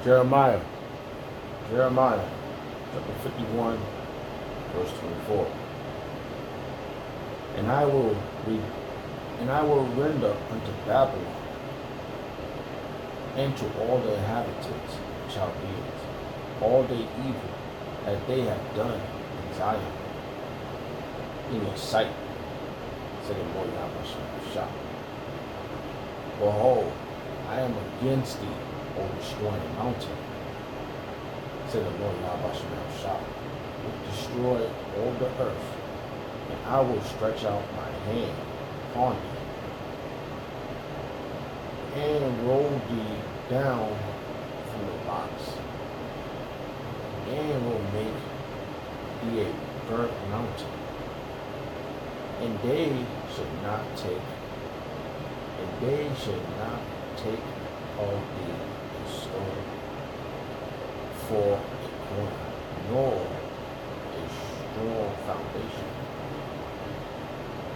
Jeremiah, Jeremiah, chapter 51, verse 24. And I will render unto Babylon and to all the inhabitants of Chaldeans all the evil that they have done in Zion in your sight, said the Lord Yahawashi. Behold, I am against thee, O destroying mountain, said the Lord Yahawashi, will destroy all the earth, and I will stretch out my hand upon thee, and roll thee down from the rocks, and will make thee a burnt mountain, and they should not take of thee a stone for a corner, nor a strong foundation.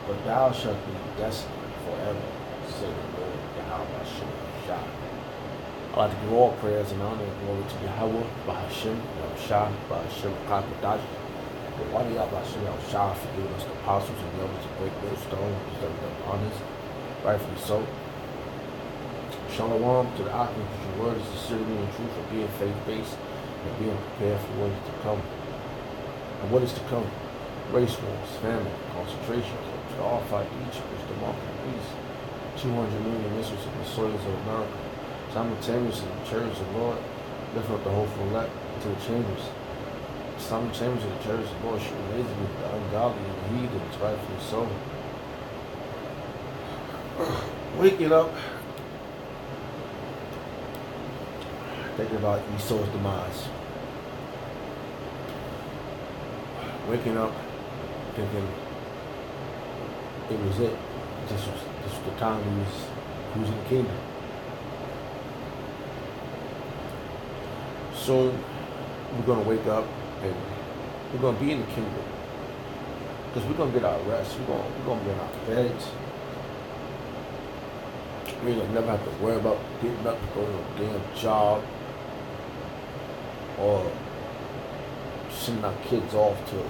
But thou shalt be desolate forever, said the Lord Yahawashi. I'd like to give all prayers and honor and glory to Yahawah, Bahashim, Yahawashi, Bahashim, Kakadash. Why do Yahawashi Yahawashi for giving us the apostles and the others a great millstone, deserving of honors, rightfully so. Shalom to the Akim, because your word is sincerity and truth, for being faith-based and being prepared for what is to come. And what is to come? Race wars, famine, concentration camps, all fight Egypt, which the mark of peace. 200 million missiles in the soils of America. Simultaneously, the church of the Lord lifting up the hopeful elect into the chambers. Simultaneously, the church of the Lord shooting lasers with the ungodly and the heathens, rightfully so. Waking up, thinking about Esau's demise. Waking up, thinking it was it. This was the time he was in the kingdom. Soon, we're going to wake up and we're going to be in the kingdom. Because we're going to get our rest. We're going to be in our beds. We ain't going to never have to worry about getting up to go to a damn job or sending our kids off to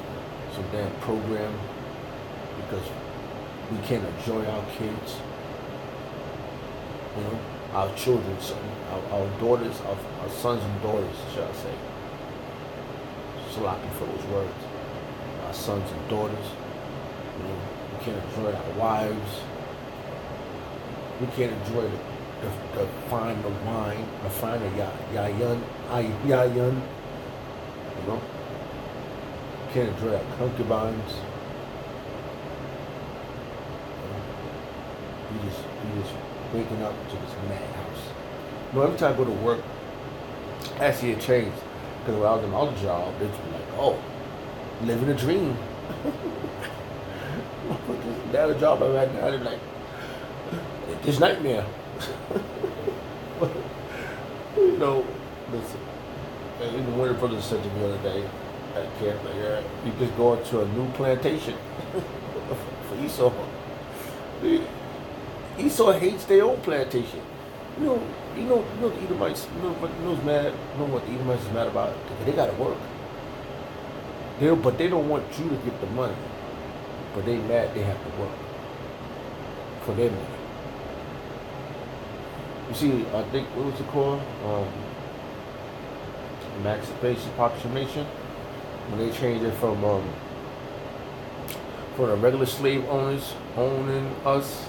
some damn program because we can't enjoy our kids. You know, our children, our daughters, our sons and daughters, shall I say. Sloppy for those words. Our sons and daughters. You know, we can't enjoy our wives. We can't enjoy the finer wine, the finer yayan. You know, we can't enjoy our concubines. We just waking up to this madhouse. You know, every time I go to work, I see a change. Because when I was in my other job, they'd be like, oh, living a dream. The other job I had now, they're like, this nightmare. But, you know, listen, even one of the brothers said to me the other day at camp, like, yeah, you just go into a new plantation for Esau. Esau hates their own plantation. You know the Edomites, what the Edomites is mad about? They gotta work. But they don't want you to get the money. But they mad they have to work for their money. You see, I think, what was it called? Emancipation Proclamation. When they changed it from the regular slave owners owning us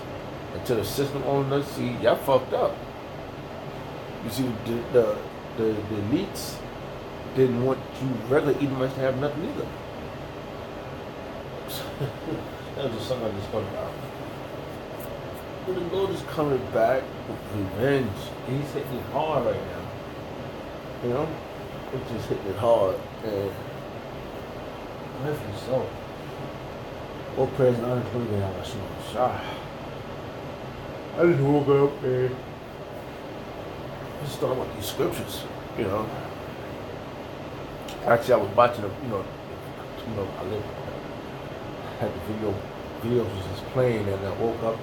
until the system owning us. See, y'all fucked up. You see, the elites didn't want you regular Edomites to have nothing either. That was just something I just thought about. But the Lord is coming back with revenge. He's hitting it hard right now. You know? He's just hitting it hard. And rightfully so. All praise and honor to the Yahawashi. I just woke up and I just thought about these scriptures, you know. Actually, I was watching I had the videos was just playing, and I woke up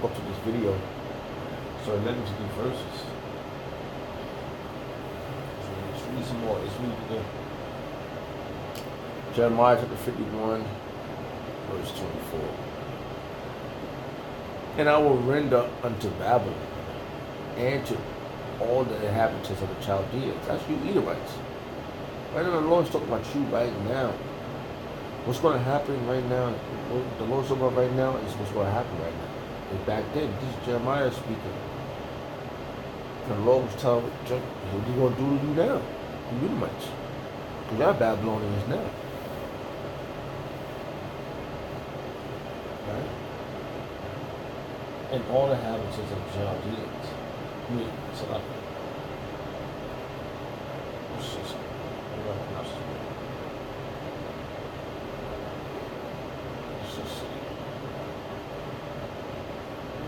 to this video. So it led me to these verses. some more. Let's read it again. Jeremiah chapter 51, verse 24. And I will render unto Babylon and to all the inhabitants of the Chaldeans. That's you Edomites. Right now, the Lord's talking about you right now. What's going to happen right now, what the Lord's talking about right now is what's going to happen right now. And back then, this is Jeremiah speaking. And the Lord was telling what he's going to do to you now, you Edomites. Because y'all Babylonians now. Right? And all the inhabitants of the Chaldeans. So like, let's just, see.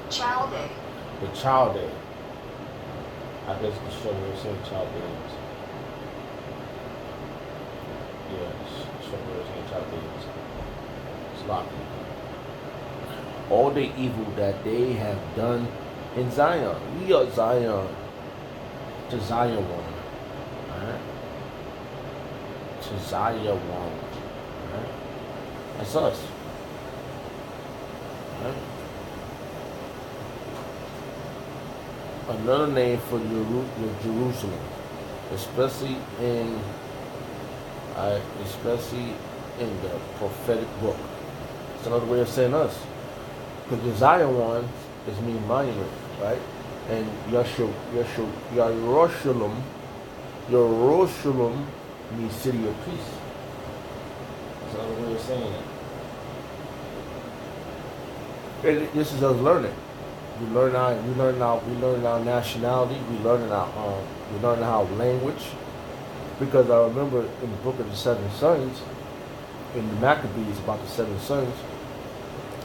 Chaldee. The Chaldee. I guess the show where it's saying Chaldeans. Yes, the show where it's saying Chaldeans. It's locked. All the evil that they have done in Zion. We are Zion. To Zion one. Alright? To Zion one. Alright? That's us. Alright? Another name for Jerusalem. Especially in the prophetic book. It's another way of saying us. Because the Zion one is mean monument, right? And Yerushalayim means city of peace. That's another way of saying it. And this is us learning. We learn our nationality. We learn our language. Because I remember in the book of the seven sons, in the Maccabees about the seven sons,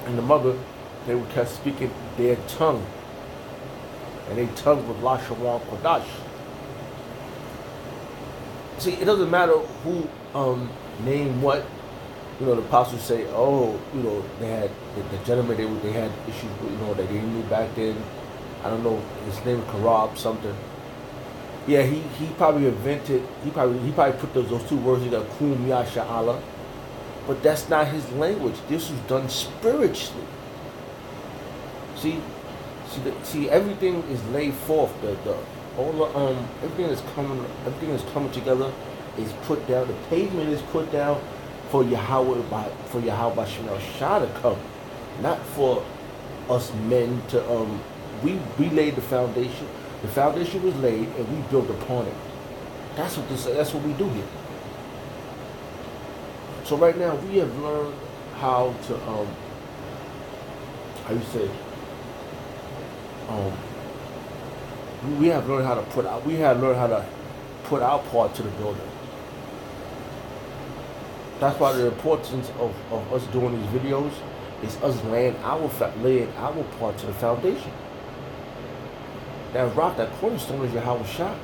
and the mother, they would kept speaking their tongue. And their tongue was Lashawan Kodash. See, it doesn't matter who name what. You know, the apostles say, oh, you know, they had the gentleman they had issues with, you know, that they knew back then. I don't know, his name was Karab something. Yeah, he probably invented, he probably put those two words together, Kum Yasha Allah. But that's not his language. This was done spiritually. See, everything is laid forth. Everything is coming together. Is put down. The pavement is put down for Yahawah Shemel Shah to come, not for us men to we laid the foundation. The foundation was laid, and we built upon it. That's what we do here. So right now we have learned how to how you say. We have learned how to put our part to the building. That's why the importance of us doing these videos is us laying our part to the foundation. That rock, that cornerstone is Yahawashi.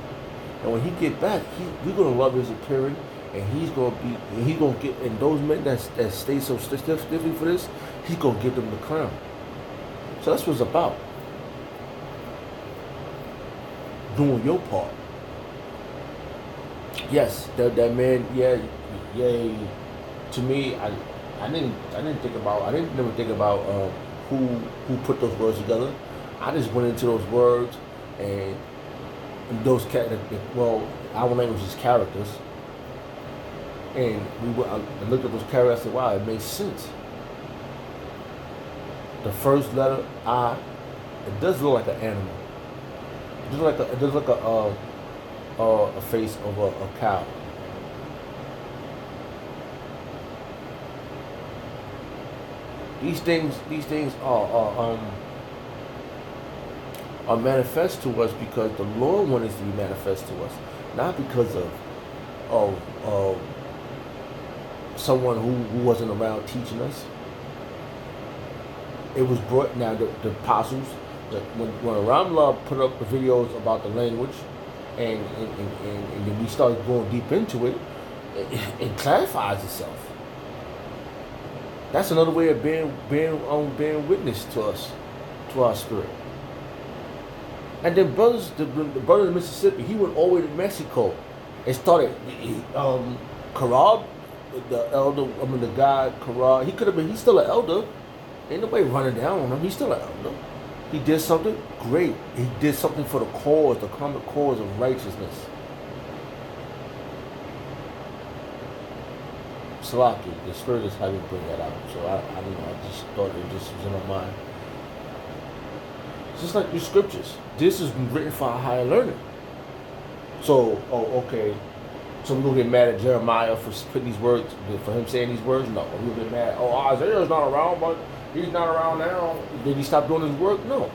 And when he get back, we're gonna love his appearing, and he's gonna get, and those men that stay so stiffly for this, he's gonna give them the crown. So that's what it's about. Doing your part. Yes, that man, yeah. To me, I never think about who put those words together. I just went into those words and those our language is characters, and I looked at those characters. I said, wow, it makes sense. The first letter I, it does look like an animal. It does look like a face of a cow. These things are manifest to us because the Lord wanted to be manifest to us, not because of someone who wasn't around teaching us. It was brought now the apostles. When Ramla put up the videos about the language, and then we started going deep into it, it clarifies itself. That's another way of being witness to us, to our spirit. And then the brother in Mississippi, he went all the way to Mexico. It started. Karab, the elder. I mean, the guy Karab. He could have been. He's still an elder. Ain't nobody running down on him. He's still an elder. He did something great. He did something for the cause, the common cause of righteousness. Salaki, the Spirit is having to bring that out. So I don't know. I just thought it just was in my mind. It's just like your scriptures. This is written for our higher learning. So, okay. So we're gonna get mad at Jeremiah for putting these words, for him saying these words? No, we're gonna get mad. Oh, Isaiah's not around, but he's not around now. Did he stop doing his work? No.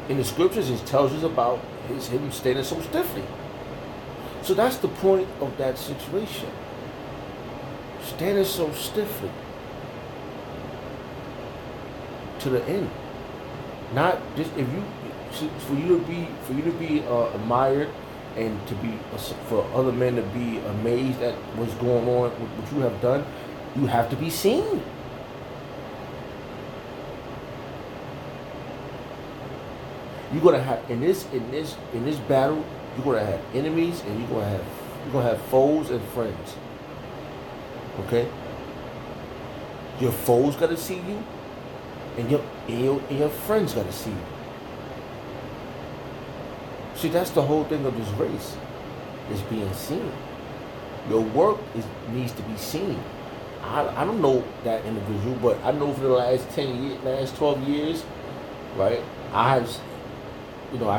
In the scriptures, it tells us about him standing so stiffly. So that's the point of that situation. Standing so stiffly to the end. Not just if you for you to be admired and to be for other men to be amazed at what's going on, what you have done. You have to be seen. You're gonna have in this battle. You're gonna have enemies and you're gonna have foes and friends. Okay. Your foes gotta see you, and your friends gotta see you. See, that's the whole thing of this race, is being seen. Your work needs to be seen. I don't know that individual, but I know for the last 10 years, last 12 years, right? I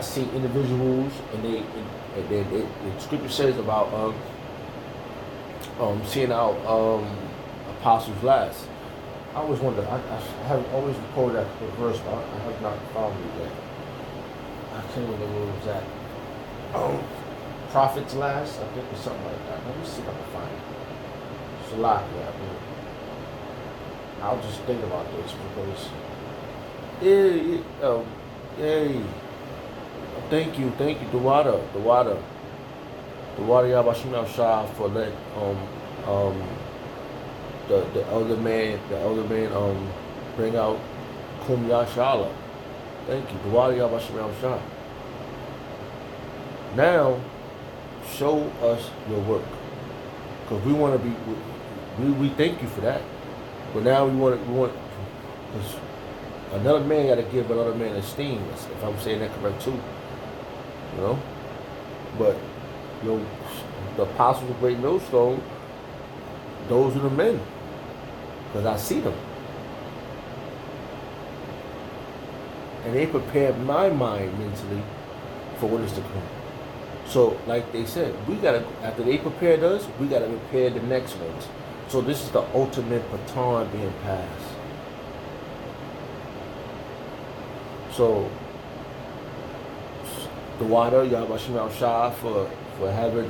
see individuals, and the scripture says about seeing out apostles last. I always wonder. I have always recorded that verse, but I have not found it yet. I can't remember where it was at. Prophets last, I think it's something like that. Let me see if I can find it. Salaki, I'll just think about this because thank you, the water Yahawashi Shah for letting the elder man bring out Kum Yashala. Thank you, the water Yahawashi Shah. Now, show us your work, because we want to be. We thank you for that, but now we want. Because another man got to give another man esteem. If I'm saying that correct too, you know. But the apostles of Great Millstone, those are the men, because I see them, and they prepared my mind mentally for what is to come. So, like they said, we gotta, after they prepared us, we gotta prepare the next ones. So this is the ultimate baton being passed. So, the water, Yahawashi Shah for having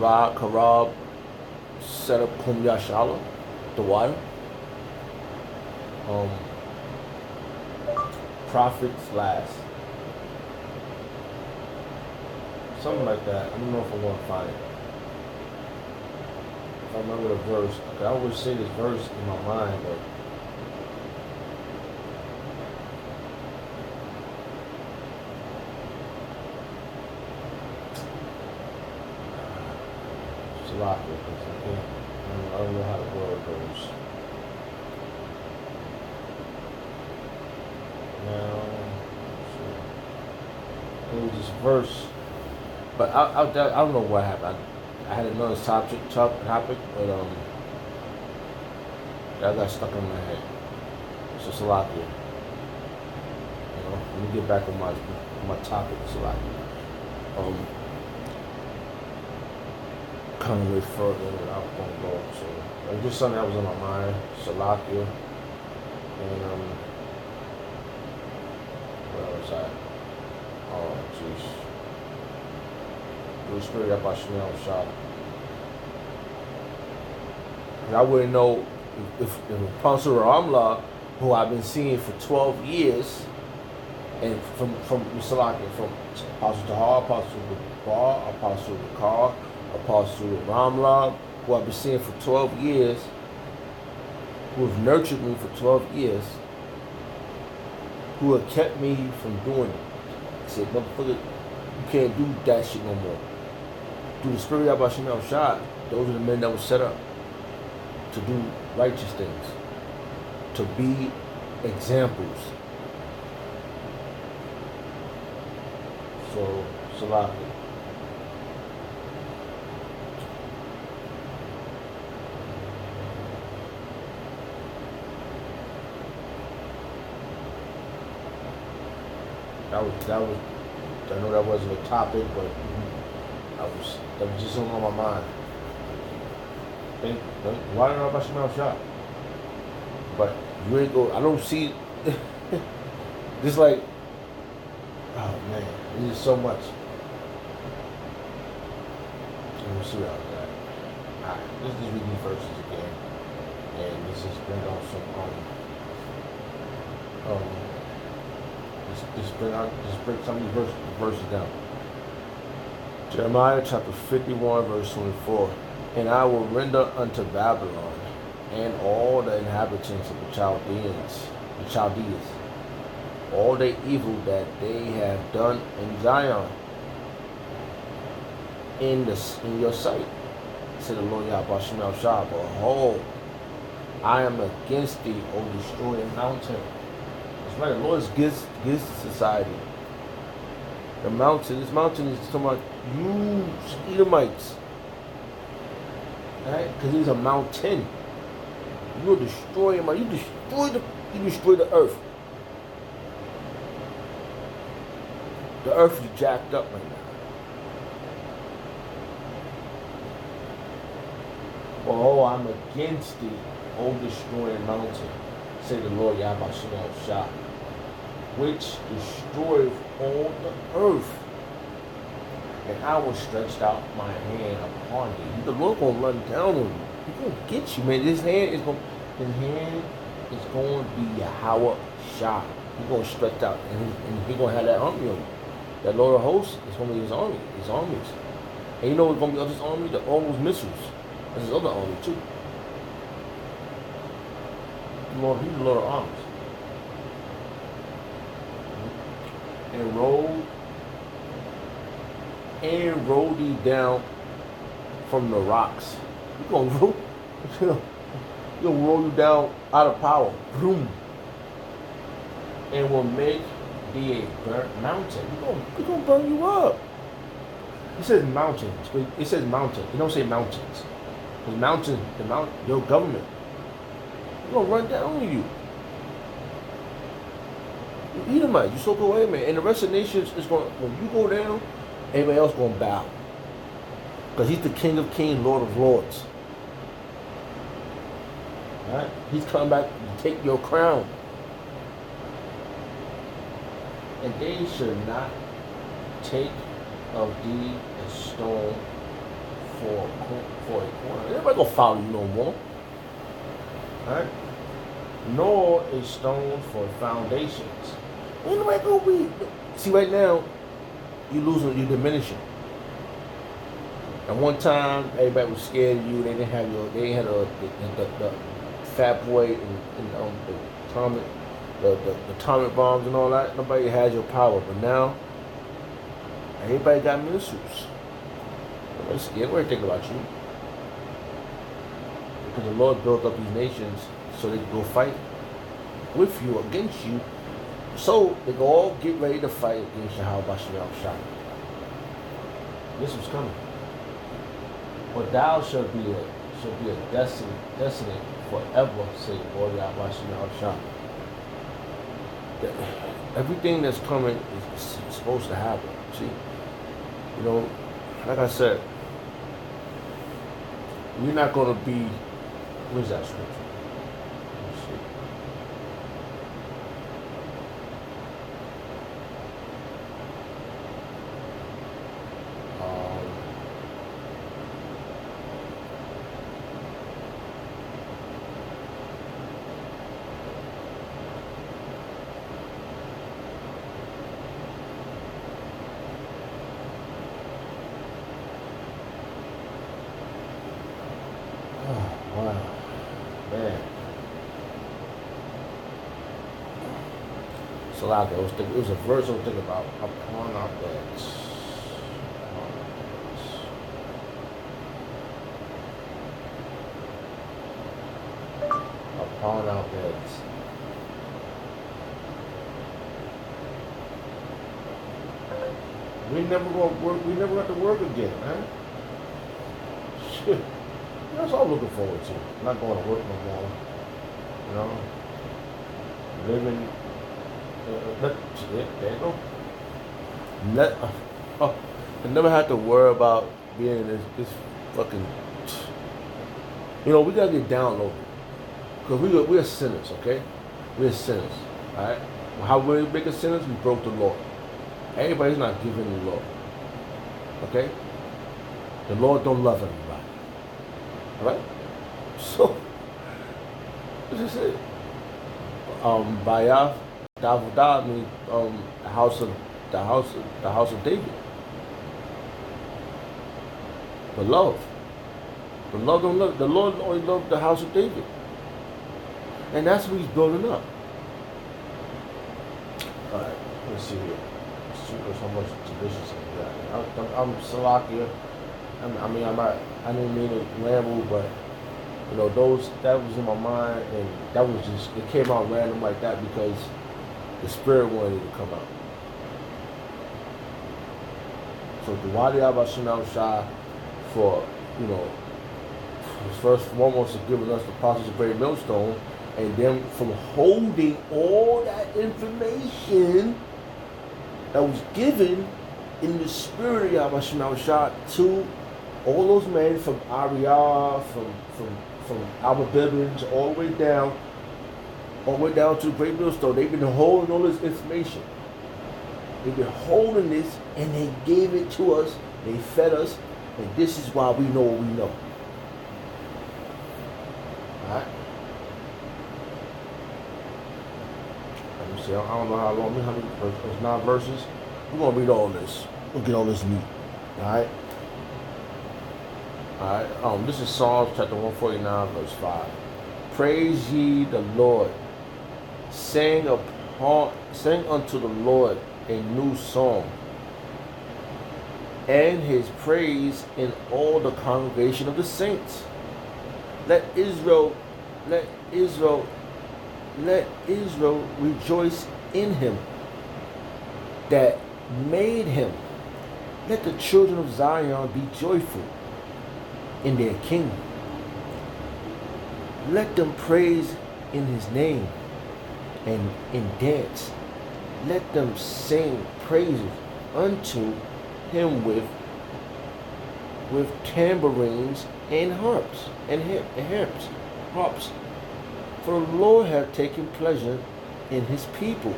Ra Karab set up Kum Yashala, the water. Prophets last. Something like that. I don't know if I'm gonna find it. If I remember the verse, I always say this verse in my mind, but it's a lot because I don't know how the word goes. Now, it was this verse. But I don't know what happened. I had another topic, but that got stuck in my head. It's just a lot here. You know, let me get back on my topic. It's a lot. Kind of way further than I was going to go. So it's just something that was on my mind. Salakia. And where was I? Oh, jeez. The Spirit of Yahawashi Shah. And I wouldn't know if Apostle Ramla, who I've been seeing for 12 years, and from Salaki, from Apostle Tahar, Apostle Bar, Apostle Bakar, Apostle Ramla, who I've been seeing for 12 years, who have nurtured me for 12 years, who have kept me from doing it. I said, motherfucker, You can't do that shit no more. Through the spirit of Yahawashi Shah, those are the men that were set up to do righteous things, to be examples. So, Salaki. That was. I know that wasn't a topic, but that was just something on my mind. Why don't I about your mouth shot? But you ain't go. I don't see. Just like, oh man, there's just so much. Let me see what I was at. Alright, let's just read these verses again, and let's just bring on some Just break some of these verses down. Jeremiah chapter 51, verse 24. And I will render unto Babylon and all the inhabitants of the Chaldeans, all the evil that they have done in Zion, in your sight, said the Lord Yahawashi Shah. Behold, I am against thee, O destroying mountain. That's right, the Lord is against society. The mountain, this mountain is talking about you Edomites. Right? Because he's a mountain. You're destroying you destroy the earth. The earth is jacked up right now. Oh, I'm against thee, O destroying mountain, say the Lord Yahawashi Shah, which destroyeth all the earth. And I will stretch out my hand upon thee. The Lord gonna run down on you. He's gonna get you, man. His hand is going to be Yahawashi. He's gonna stretch out, and he's gonna have that army on you. That Lord of hosts is gonna be his armies. And you know what's gonna be of his army? All those missiles. That's his other army too. He's the Lord of armies. And roll thee down from the rocks. You're gonna roll you down out of power. Boom. And will make thee a burnt mountain. We're gonna burn you up. It says mountains, but it says mountain. It don't say mountains. Because your government, we're gonna run down on you. You Edomite, you so-called Amen. And the rest of the nations is going, when you go down, everybody else gonna bow. Because he's the King of Kings, Lord of Lords. Right? He's coming back to take your crown. And they shall not take of thee a stone for a corner. Everybody gonna follow you no more. Right? Nor a stone for foundations. Ain't nobody gonna be. See, right now, you losing, you diminishing. At one time, everybody was scared of you. They didn't have the Fat Boy and the atomic bombs and all that. Nobody has your power. But now, everybody got missiles. Nobody's scared. What do you think about you? Because the Lord built up these nations so they can go fight with you, against you. So they can all get ready to fight against Yahawashi Shah. This was coming. But thou shalt be a destiny forever, say the Lord Yahawashi Shah. Everything that's coming is supposed to happen. See, you know, like I said, you're not going to be. Where's that scripture? Let's see. Wow, man. So like it was a verse I was thinking about upon our beds. We never go work. We never got to work again, man. Shit. That's all I'm looking forward to. I'm not going to work no more. You know, living. There you go. I never had to worry about being this fucking. You know, we gotta get downloaded because we're sinners, okay? We're sinners, all right? How we make us sinners? We broke the law. Everybody's not giving the law, okay? The Lord don't love everybody, all right? So this is it. Bayah Davudah means the house of David. Beloved. The Lord only loved the house of David. And that's what he's building up. Alright, let's see here. There's so much delicious in that. I'm Salakia. I didn't mean to ramble, but you know, that was in my mind, and that was just, it came out random like that because the Spirit wanted it to come out. So the Wadi Abba Shah for, you know, first and foremost for giving us the process of Great Millstone, and then from holding all that information that was given in the spirit of Yahweh Shah to all those men from Ariyah, from Alba Bibbins, all the way down to the Great Millstone. They've been holding all this information. They've been holding this, and they gave it to us. They fed us, and this is why we know what we know. Alright? Let me see. I don't know how long. How many verses? There's 9 verses. We're gonna read all this. We'll get all this meat. Alright? Alright. This is Psalms chapter 149, verse 5. Praise ye the Lord. Sing unto the Lord a new song, and his praise in all the congregation of the saints. Let Israel rejoice in him that made him. Let the children of Zion be joyful in their king. Let them praise in his name and dance. Let them sing praises unto him with tambourines and harps harps. For the Lord hath taken pleasure in his people.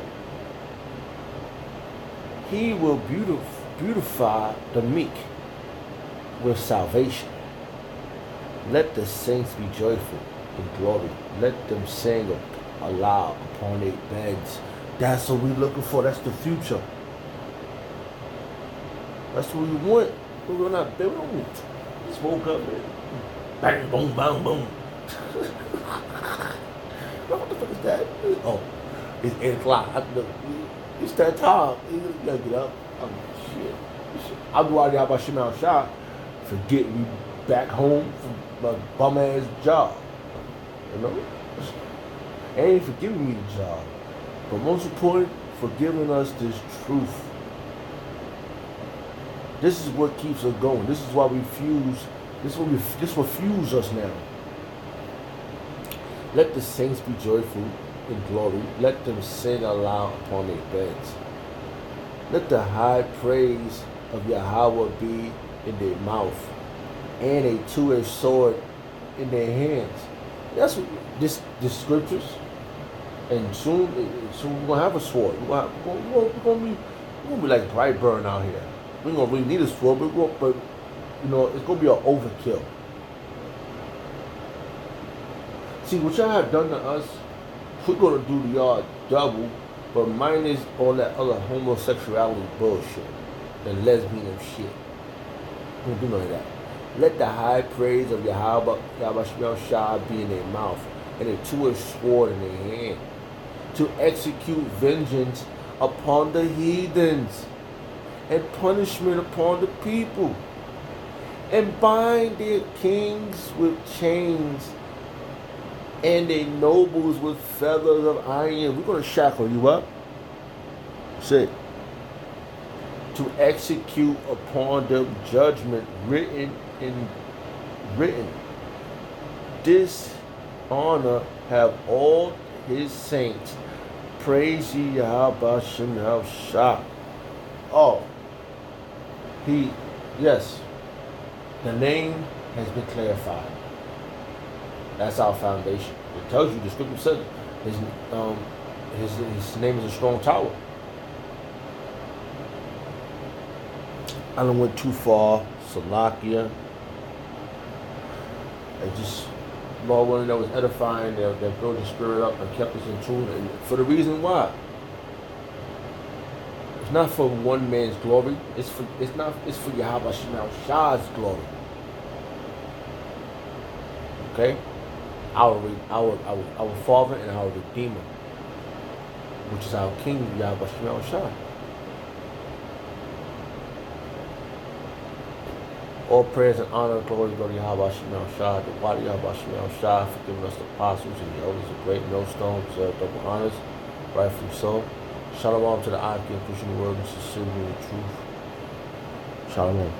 He will beautify the meek with salvation. Let the saints be joyful in glory. Let them sing aloud upon their beds. That's what we're looking for. That's the future. That's what we want. We're not. We don't just woke up and bang, boom, bang, boom. What the fuck is that? Oh, it's 8 o'clock. It's that time. You gotta get up. Shit. I'll go out there by Shemal Shah for getting me back home from my bum ass job. You know? They ain't for giving me the job. But most important, for giving us this truth. This is what keeps us going. This is why we fuse. This will fuse us now. Let the saints be joyful in glory. Let them sing aloud upon their beds. Let the high praise of Yahawah be in their mouth, and a two-edged sword in their hands. That's what this scriptures. And soon we're gonna have a sword. We're gonna be like Brightburn out here. We gonna really need a sword, but you know, it's gonna be an overkill. See, what y'all have done to us, we're gonna do to y'all double, but minus all that other homosexuality bullshit and lesbian shit. We don't do none of that. Let the high praise of Yahawah Shah be in their mouth, and a two-edged sword in their hand, to execute vengeance upon the heathens, and punishment upon the people, and bind their kings with chains, and their nobles with feathers of iron. We're going to shackle you up. Say, to execute upon them judgment written. This honor have all his saints. Praise ye Yahawashi. Oh, yes, the name has been clarified. That's our foundation. It tells you, the scripture says it. His name is a strong tower. I don't went too far. Salakia. I just, Lord willing, that was edifying. That built the spirit up and kept us in tune. And for the reason why. It's not for one man's glory. It's for Yahawashi Shah's glory. Okay? Our Father and our Redeemer, which is our King, Yahawashi Shah. All praise and honor and glory go to Yahawashi Shah, the body of Yahawashi Shah, for giving us the apostles and the elders of great millstones, double honors, rightfully so. Shalom to the Aki, pushing the word and sincerity and the truth. Shalom.